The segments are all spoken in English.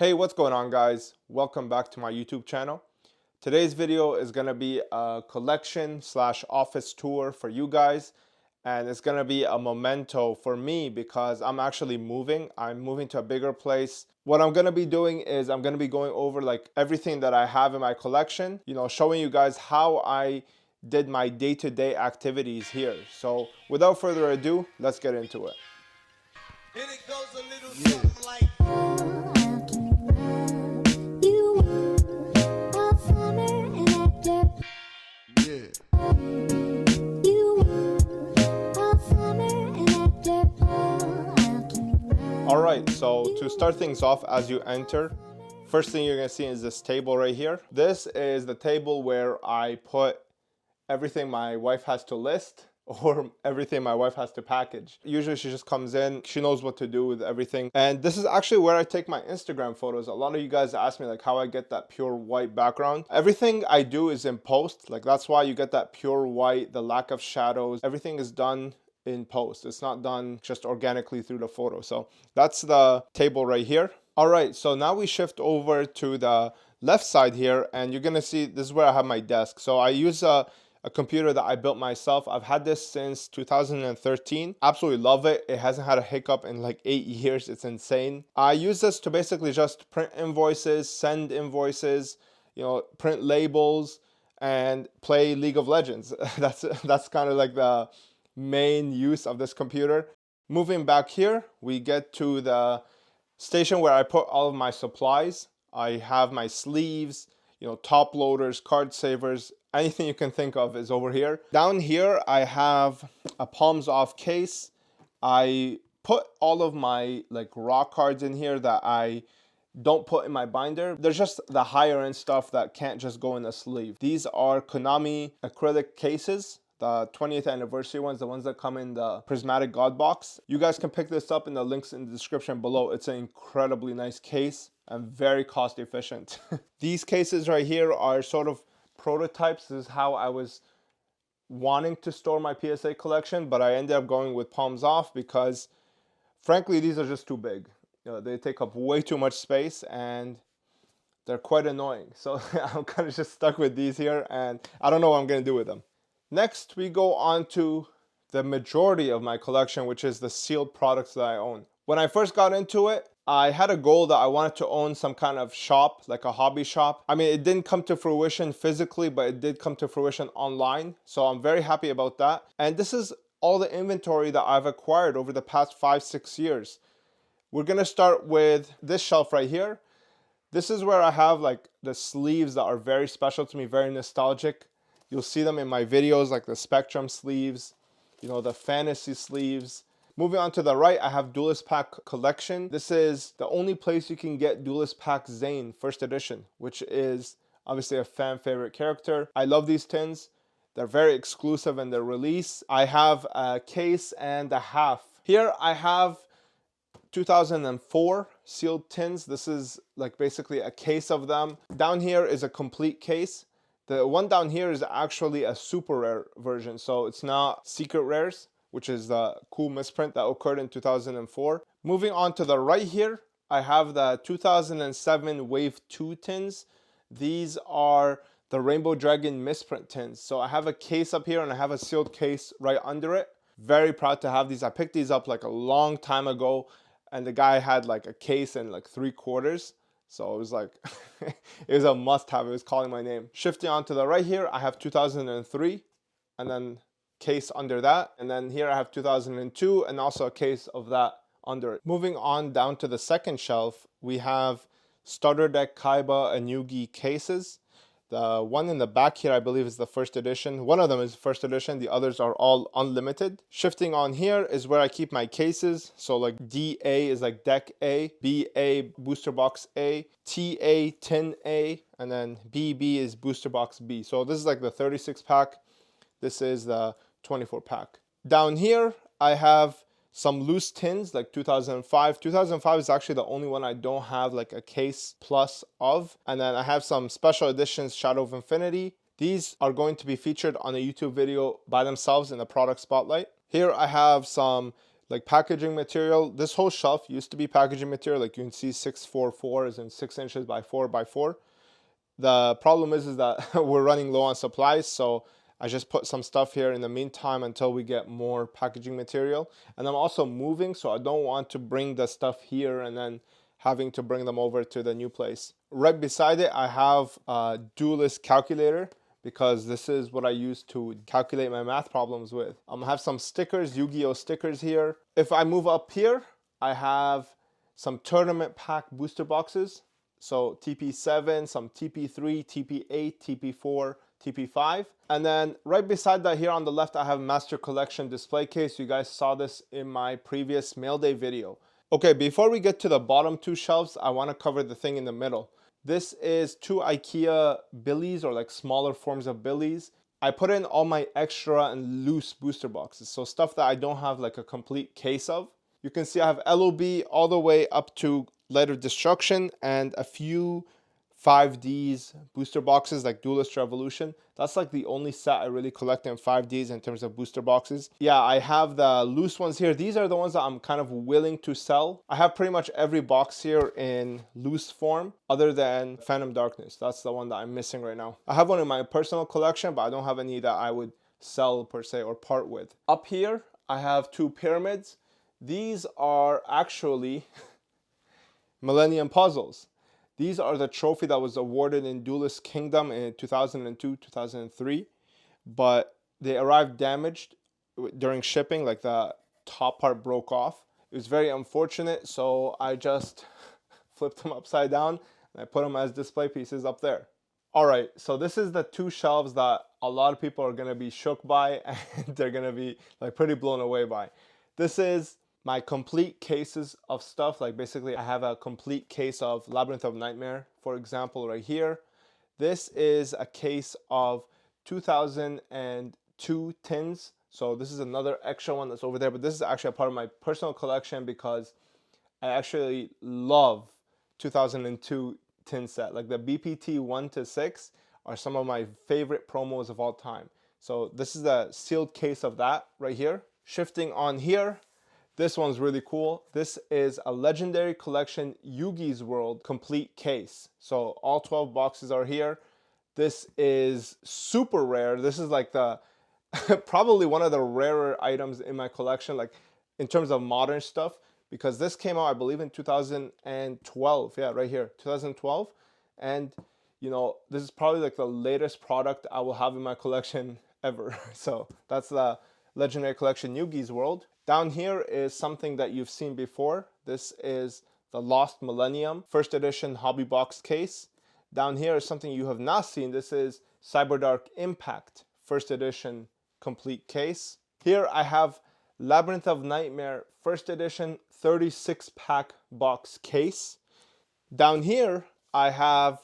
Hey, what's going on, guys? Welcome back to my YouTube channel. Today's video is going to be a collection slash office tour for you guys, and it's going to be a memento for me because I'm actually moving. I'm moving to a bigger place. What I'm going to be doing is I'm going to be going over like everything that I have in my collection, showing you guys how I did my day-to-day activities here. So without further ado, let's get into it. And it goes a little something like All right, so to start things off, as you enter, first thing you're gonna see is this table right here. This is the table where I put everything my wife has to list or everything my wife has to package. Usually she just comes in, she knows what to do with everything. And this is actually where I take my Instagram photos. A lot of you guys ask me like how I get that pure white background. Everything I do is in post. Like that's why you get that pure white, the lack of shadows. Everything is done in post. It's not done just organically through the photo. So that's the table right here. All right, so now we shift over to the left side here, and you're gonna see this is where I have my desk. So I use a computer that I built myself. I've had this since 2013. Absolutely love it. It hasn't had a hiccup in like 8 years. It's insane. I use this to basically just print invoices, send invoices, print labels, and play League of Legends. That's kind of like the main use of this computer. Moving back here, we get to the station where I put all of my supplies. I have my sleeves, top loaders, card savers, anything you can think of is over here. Down here, I have a palms off case. I put all of my like raw cards in here that I don't put in my binder. There's just the higher end stuff that can't just go in a sleeve. These are Konami acrylic cases, the 20th anniversary ones, the ones that come in the prismatic god box. You guys can pick this up in the links in the description below. It's an incredibly nice case and very cost efficient. These cases right here are sort of prototypes. This is how I was wanting to store my PSA collection, but I ended up going with palms off because frankly these are just too big. They take up way too much space and they're quite annoying. So I'm kind of just stuck with these here and I don't know what I'm gonna do with them. Next we go on to the majority of my collection, which is the sealed products that I own. When I first got into it, I had a goal that I wanted to own some kind of shop, like a hobby shop. I mean, it didn't come to fruition physically, but it did come to fruition online. So I'm very happy about that. And this is all the inventory that I've acquired over the past 5-6 years. We're gonna start with this shelf right here. This is where I have like the sleeves that are very special to me, very nostalgic. You'll see them in my videos, like the Spectrum sleeves, the fantasy sleeves. Moving on to the right, I have Duelist Pack Collection. This is the only place you can get Duelist Pack Zane first edition, which is obviously a fan favorite character. I love these tins. They're very exclusive in their release. I have a case and a half. Here I have 2004 sealed tins. This is like basically a case of them. Down here is a complete case. The one down here is actually a super rare version, so it's not secret rares, which is the cool misprint that occurred in 2004. Moving on to the right here, I have the 2007 Wave 2 tins. These are the Rainbow Dragon misprint tins. So I have a case up here and I have a sealed case right under it. Very proud to have these. I picked these up like a long time ago and the guy had like a case and like 3/4. So it was like, it was a must have. It was calling my name. Shifting on to the right here, I have 2003 and then case under that. And then here I have 2002 and also a case of that under it. Moving on down to the second shelf, we have Starter Deck Kaiba and Yugi cases. The one in the back here, I believe, is the first edition. One of them is first edition. The others are all unlimited. Shifting on here is where I keep my cases. So like DA is like Deck A, BA Booster Box A, TA Tin A, and then BB is Booster Box B. So this is like the 36 pack. This is the 24 pack. Down here, I have some loose tins like 2005. 2005 is actually the only one I don't have like a case plus of. And then I have some special editions Shadow of Infinity. These are going to be featured on a YouTube video by themselves in the product spotlight. Here I have some like packaging material. This whole shelf used to be packaging material. Like you can see 644 is in 6 inches by 4 by 4. The problem is that we're running low on supplies, so I just put some stuff here in the meantime until we get more packaging material. And I'm also moving, so I don't want to bring the stuff here and then having to bring them over to the new place. Right beside it, I have a duelist calculator because this is what I use to calculate my math problems with. I have some stickers, YuGiOh stickers here. If I move up here, I have some tournament pack booster boxes. So TP7, some TP3, TP8, TP4, TP5. And then right beside that here on the left, I have Master Collection display case. You guys saw this in my previous mail day video. Okay, before we get to the bottom two shelves, I want to cover the thing in the middle. This is two IKEA billies, or like smaller forms of billies. I put in all my extra and loose booster boxes. So stuff that I don't have like a complete case of. You can see I have LOB all the way up to Light of Destruction and a few 5Ds booster boxes like Duelist Revolution. That's like the only set I really collect in 5Ds in terms of booster boxes. Yeah, I have the loose ones here. These are the ones that I'm kind of willing to sell. I have pretty much every box here in loose form other than Phantom Darkness. That's the one that I'm missing right now. I have one in my personal collection, but I don't have any that I would sell per se or part with. Up here, I have two pyramids. These are actually Millennium Puzzles. These are the trophy that was awarded in Duelist Kingdom in 2002, 2003, but they arrived damaged during shipping, like the top part broke off. It was very unfortunate, so I just flipped them upside down and I put them as display pieces up there. All right, so this is the two shelves that a lot of people are gonna be shook by and they're gonna be like pretty blown away by. This is my complete cases of stuff. Like basically I have a complete case of Labyrinth of Nightmare, for example, right here. This is a case of 2002 tins. So this is another extra one that's over there, but this is actually a part of my personal collection because I actually love 2002 tin set. Like the BPT 1 to 6 are some of my favorite promos of all time. So this is a sealed case of that right here. Shifting on here, this one's really cool. This is a Legendary Collection Yugi's World complete case. So all 12 boxes are here. This is super rare. This is like the probably one of the rarer items in my collection, like in terms of modern stuff, because this came out, I believe, in 2012. Yeah, right here, 2012. And you know, this is probably like the latest product I will have in my collection ever. So that's the Legendary Collection Yugi's World. Down here is something that you've seen before. This is the Lost Millennium first edition hobby box case. Down here is something you have not seen. This is Cyberdark Impact first edition complete case. Here I have Labyrinth of Nightmare first edition 36 pack box case. Down here I have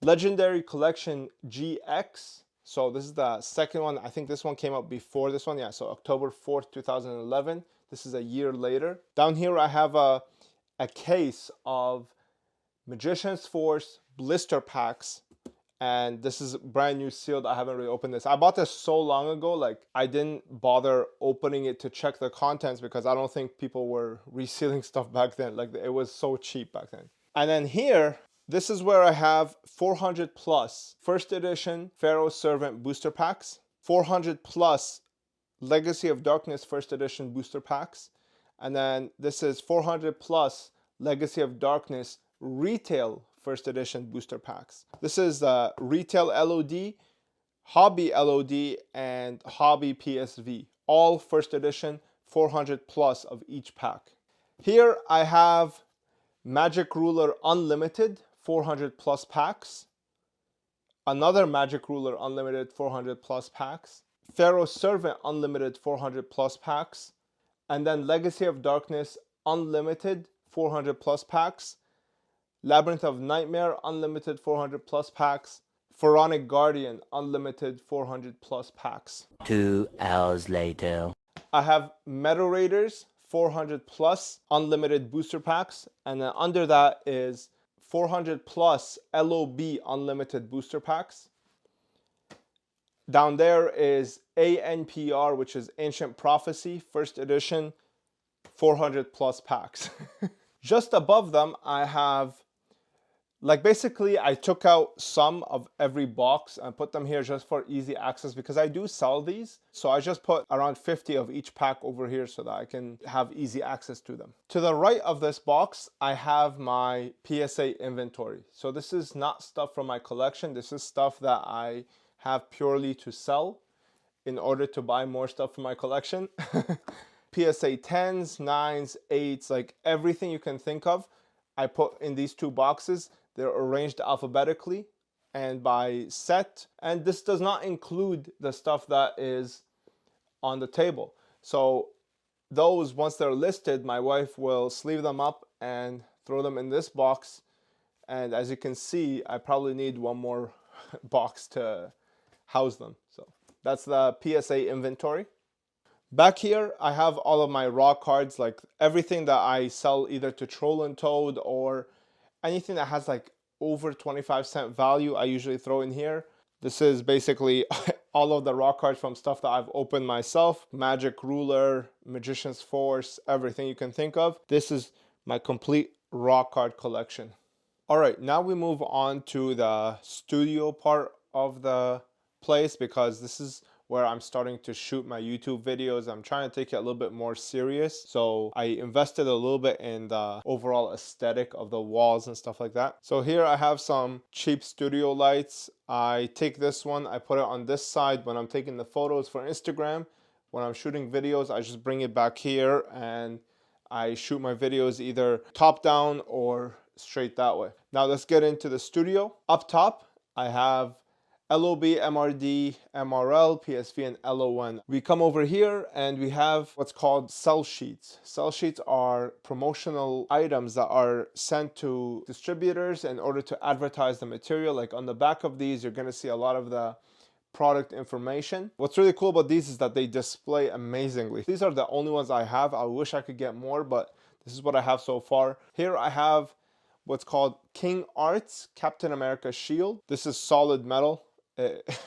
Legendary Collection GX. So this is the second one. I think this one came out before this one. Yeah, so October 4th, 2011. This is a year later. Down here I have a case of Magician's Force blister packs. And this is brand new sealed. I haven't really opened this. I bought this so long ago, like I didn't bother opening it to check the contents because I don't think people were resealing stuff back then. Like it was so cheap back then. And then here, this is where I have 400 plus first edition Pharaoh's Servant booster packs, 400 plus Legacy of Darkness first edition booster packs, and then this is 400 plus Legacy of Darkness retail first edition booster packs. This is retail LOD, hobby LOD, and hobby PSV. All first edition, 400 plus of each pack. Here I have Magic Ruler Unlimited, 400 plus packs. Another Magic Ruler Unlimited 400 plus packs. Pharaoh's Servant Unlimited 400 plus packs. And then Legacy of Darkness Unlimited 400 plus packs. Labyrinth of Nightmare Unlimited 400 plus packs. Pharaonic Guardian Unlimited 400 plus packs. 2 hours later. I have Metal Raiders 400 plus unlimited booster packs, and then under that is 400 plus LOB unlimited booster packs. Down there is ANPR, which is Ancient Prophecy first edition 400 plus packs. Just above them, I have, like, basically I took out some of every box and put them here just for easy access because I do sell these. So I just put around 50 of each pack over here so that I can have easy access to them. To the right of this box, I have my PSA inventory. So this is not stuff from my collection. This is stuff that I have purely to sell in order to buy more stuff from my collection. PSA 10s, 9s, 8s, like everything you can think of, I put in these two boxes. They're arranged alphabetically and by set. And this does not include the stuff that is on the table. So those, once they're listed, my wife will sleeve them up and throw them in this box. And as you can see, I probably need one more box to house them. So that's the PSA inventory. Back here, I have all of my raw cards, like everything that I sell either to Troll and Toad or anything that has like over 25-cent value, I usually throw in here. This is basically all of the raw cards from stuff that I've opened myself. Magic Ruler, Magician's Force, everything you can think of. This is my complete raw card collection. All right, now we move on to the studio part of the place because this is where I'm starting to shoot my YouTube videos. I'm trying to take it a little bit more serious. So I invested a little bit in the overall aesthetic of the walls and stuff like that. So here I have some cheap studio lights. I take this one, I put it on this side when I'm taking the photos for Instagram. When I'm shooting videos, I just bring it back here and I shoot my videos either top down or straight that way. Now let's get into the studio. Up top, I have LOB, MRD, MRL, PSV, and LON. We come over here and we have what's called sell sheets. Sell sheets are promotional items that are sent to distributors in order to advertise the material. Like on the back of these, you're gonna see a lot of the product information. What's really cool about these is that they display amazingly. These are the only ones I have. I wish I could get more, but this is what I have so far. Here I have what's called King Arts Captain America shield. This is solid metal.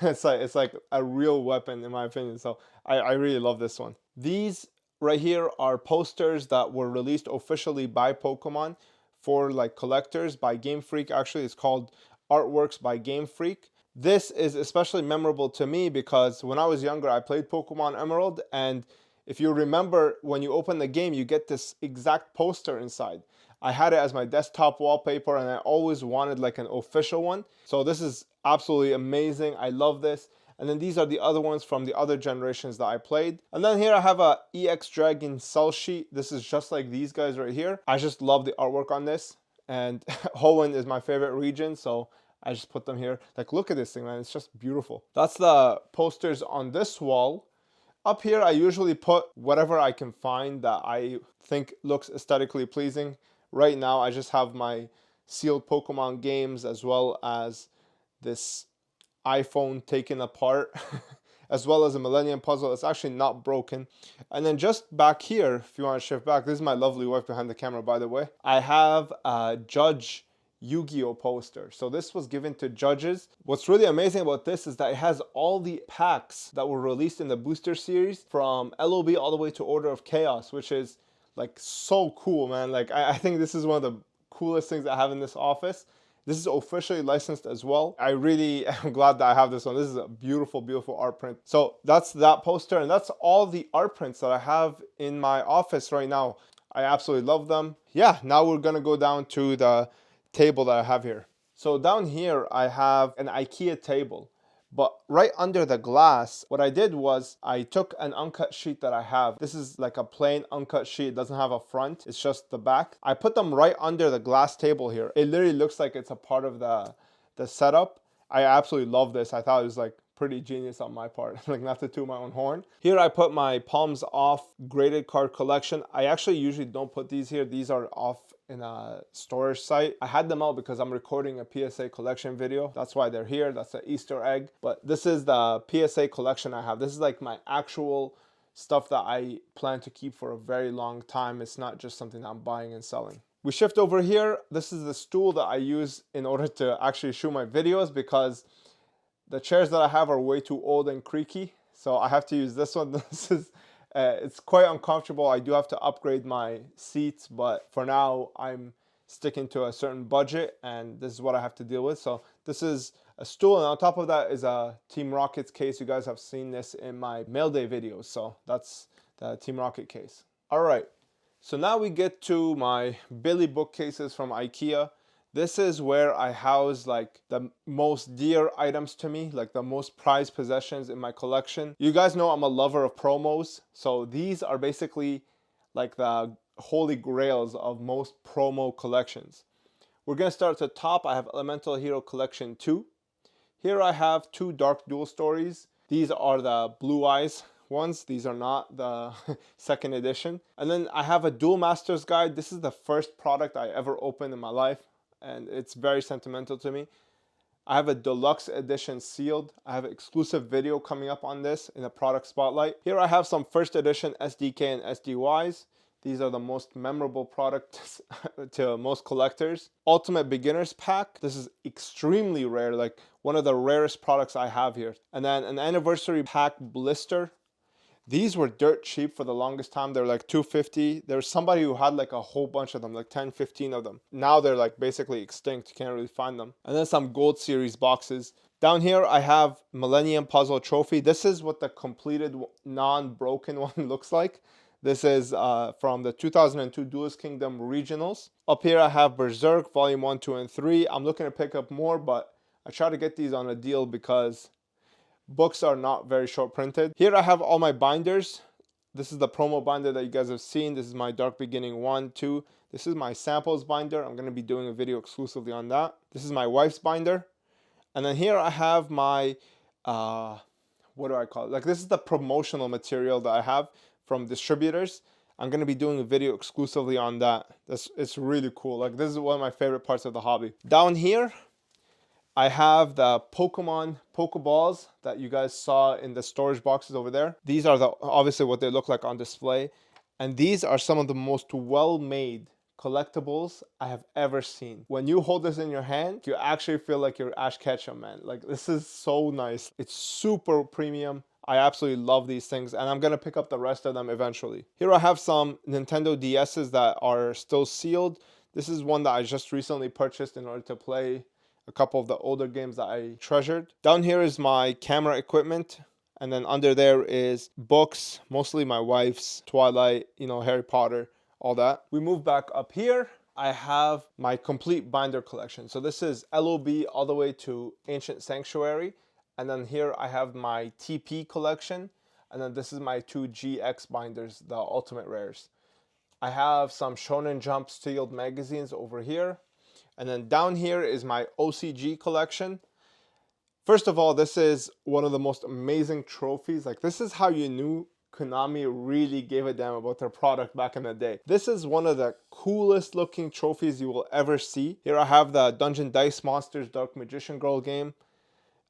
It's like a real weapon in my opinion. So I really love this one. These right here are posters that were released officially by Pokemon for like collectors by Game Freak. Actually, it's called Artworks by Game Freak. This is especially memorable to me because when I was younger, I played Pokemon Emerald, and if you remember, when you open the game, you get this exact poster inside. I had it as my desktop wallpaper and I always wanted like an official one. So this is absolutely amazing. I love this. And then these are the other ones from the other generations that I played. And then here I have a EX Dragon cell sheet. This is just like these guys right here. I just love the artwork on this. And Hoenn is my favorite region, so I just put them here. Like, look at this thing, man. It's just beautiful. That's the posters on this wall. Up here, I usually put whatever I can find that I think looks aesthetically pleasing. Right now, I just have my sealed Pokemon games as well as this iPhone taken apart, as well as a Millennium Puzzle. It's actually not broken. And then just back here, if you want to shift back, this is my lovely wife behind the camera, by the way. I have a Judge YuGiOh poster. So this was given to judges. What's really amazing about this is that it has all the packs that were released in the booster series from LOB all the way to Order of Chaos, which is like so cool, man. Like I think this is one of the coolest things I have in this office. This is officially licensed as well. I really am glad that I have this one. This is a beautiful, beautiful art print. So that's that poster, and that's all the art prints that I have in my office right now. I absolutely love them. Yeah, now we're gonna go down to the table that I have here. So down here I have an IKEA table. But right under the glass, what I did was I took an uncut sheet that I have. This is like a plain uncut sheet. It doesn't have a front. It's just the back. I put them right under the glass table here. It literally looks like it's a part of the setup. I absolutely love this. I thought it was like pretty genius on my part, like not to toot my own horn. Here I put my Palms Off graded card collection. I actually usually don't put these here. These are off in a storage site. I had them out because I'm recording a PSA collection video. That's why they're here. That's an Easter egg. But this is the PSA collection I have. This is like my actual stuff that I plan to keep for a very long time. It's not just something that I'm buying and selling. We shift over here. This is the stool that I use in order to actually shoot my videos because the chairs that I have are way too old and creaky. So I have to use this one. This is It's quite uncomfortable. I do have to upgrade my seats, but for now I'm sticking to a certain budget, and this is what I have to deal with. So this is a stool, and on top of that is a Team Rocket's case. You guys have seen this in my mail day videos, so that's the Team Rocket case. All right, so now we get to my Billy bookcases from IKEA. This is where I house like the most dear items to me, like the most prized possessions in my collection. You guys know I'm a lover of promos, so these are basically like the holy grails of most promo collections. We're gonna start at the top. I have Elemental Hero Collection 2. Here I have 2 Dark Duel stories. These are the Blue Eyes ones. These are not the second edition. And then I have a Duel Masters guide. This is the first product I ever opened in my life, and it's very sentimental to me. I have a deluxe edition sealed. I have an exclusive video coming up on this in a product spotlight. Here I have some first edition SDK and SDYs. These are the most memorable products to most collectors. Ultimate Beginners Pack. This is extremely rare, like one of the rarest products I have here. And then an Anniversary Pack Blister. These were dirt cheap for the longest time. They're like $2.50. There was somebody who had like a whole bunch of them, like 10, 15 of them. Now they're like basically extinct. You can't really find them. And then some Gold Series boxes. Down here I have Millennium Puzzle Trophy. This is what the completed non-broken one looks like. This is from the 2002 Duelist Kingdom Regionals. Up here I have Berserk Volume 1, 2, and 3. I'm looking to pick up more, but I try to get these on a deal because books are not very short printed. Here I have all my binders. This is the promo binder that you guys have seen. This is my Dark Beginning 1, 2. This is my samples binder. I'm going to be doing a video exclusively on that. This is my wife's binder. And then here I have my, what do I call it? Like this is the promotional material that I have from distributors. I'm going to be doing a video exclusively on that. It's really cool. Like this is one of my favorite parts of the hobby. Down here, I have the Pokemon Pokeballs that you guys saw in the storage boxes over there. These are obviously what they look like on display. And these are some of the most well-made collectibles I have ever seen. When you hold this in your hand, you actually feel like you're Ash Ketchum, man. Like this is so nice. It's super premium. I absolutely love these things, and I'm gonna pick up the rest of them eventually. Here I have some Nintendo DS's that are still sealed. This is one that I just recently purchased in order to play a couple of the older games that I treasured. Down here is my camera equipment, and then under there is books, mostly my wife's, Twilight, you know, Harry Potter, all that. We move back up here. I have my complete binder collection. So this is LOB all the way to Ancient Sanctuary. And then here I have my TP collection. And then this is my 2 GX binders, the Ultimate Rares. I have some Shonen Jump sealed magazines over here. And then down here is my OCG collection. First of all, this is one of the most amazing trophies. Like this is how you knew Konami really gave a damn about their product back in the day. This is one of the coolest looking trophies you will ever see. Here I have the Dungeon Dice Monsters Dark Magician Girl game.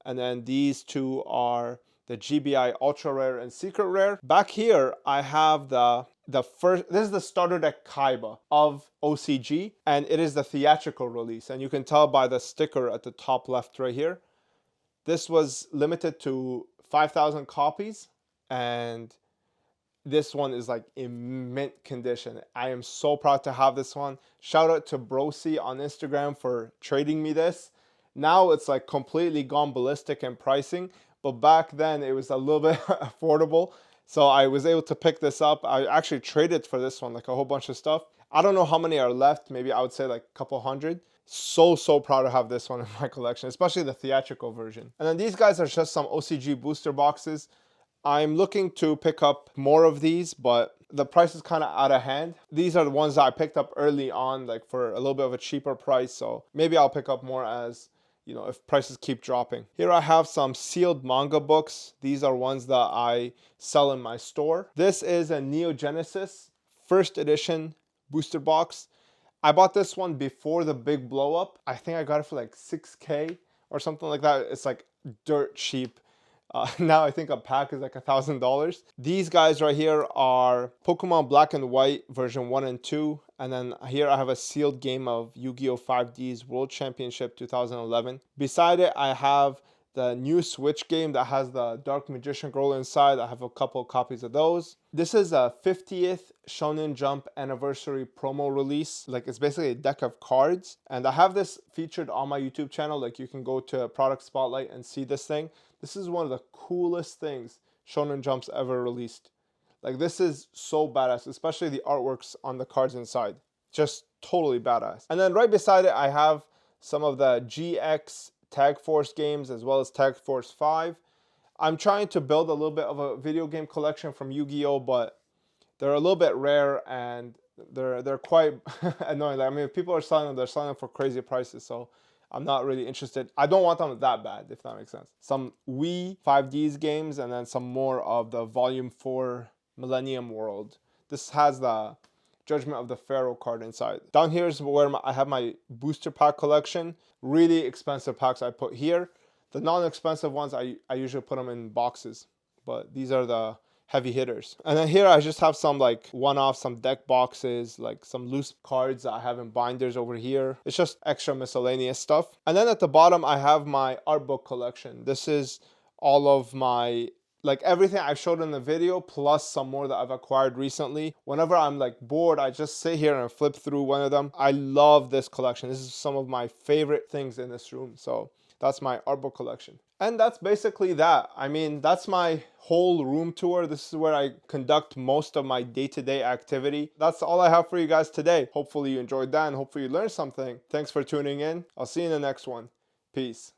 And then these two are the GBI Ultra Rare and Secret Rare. Back here, I have the first, this is the starter deck Kaiba of OCG, and it is the theatrical release. And you can tell by the sticker at the top left right here. This was limited to 5,000 copies, and this one is like in mint condition. I am so proud to have this one. Shout out to Brosi on Instagram for trading me this. Now it's like completely gone ballistic in pricing, but back then it was a little bit affordable. So I was able to pick this up. I actually traded for this one, like a whole bunch of stuff. I don't know how many are left. Maybe I would say like a couple hundred. So proud to have this one in my collection, especially the theatrical version. And then these guys are just some OCG booster boxes. I'm looking to pick up more of these, but the price is kind of out of hand. These are the ones that I picked up early on, like for a little bit of a cheaper price. So maybe I'll pick up more as, you know, if prices keep dropping. Here I have some sealed manga books. These are ones that I sell in my store. This is a Neo Genesis first edition booster box. I bought this one before the big blow up. I think I got it for like 6K or something like that. It's like dirt cheap. Now I think a pack is like $1,000. These guys right here are Pokemon Black and White version 1 and 2. And then here I have a sealed game of YuGiOh 5D's World Championship 2011. Beside it, I have the new Switch game that has the Dark Magician Girl inside. I have a couple copies of those. This is a 50th Shonen Jump anniversary promo release. Like, it's basically a deck of cards. And I have this featured on my YouTube channel. Like, you can go to Product Spotlight and see this thing. This is one of the coolest things Shonen Jump's ever released. Like, this is so badass, especially the artworks on the cards inside. Just totally badass. And then right beside it, I have some of the GX Tag Force games as well as Tag Force 5. I'm trying to build a little bit of a video game collection from YuGiOh, but they're a little bit rare and they're quite annoying. Like, I mean, if people are selling them, they're selling them for crazy prices, so I'm not really interested. I don't want them that bad, if that makes sense. Some Wii 5Ds games and then some more of the Volume 4 Millennium World. This has the Judgment of the Pharaoh card inside. Down here is where I have my booster pack collection. Really expensive packs I put here. The non-expensive ones, I usually put them in boxes. But these are the heavy hitters. And then here I just have some like one-off, some deck boxes, like some loose cards that I have in binders over here. It's just extra miscellaneous stuff. And then at the bottom, I have my art book collection. This is all of my, like, everything I showed in the video, plus some more that I've acquired recently. Whenever I'm like bored, I just sit here and flip through one of them. I love this collection. This is some of my favorite things in this room. So that's my art book collection. And that's basically that. I mean, that's my whole room tour. This is where I conduct most of my day-to-day activity. That's all I have for you guys today. Hopefully you enjoyed that and hopefully you learned something. Thanks for tuning in. I'll see you in the next one. Peace.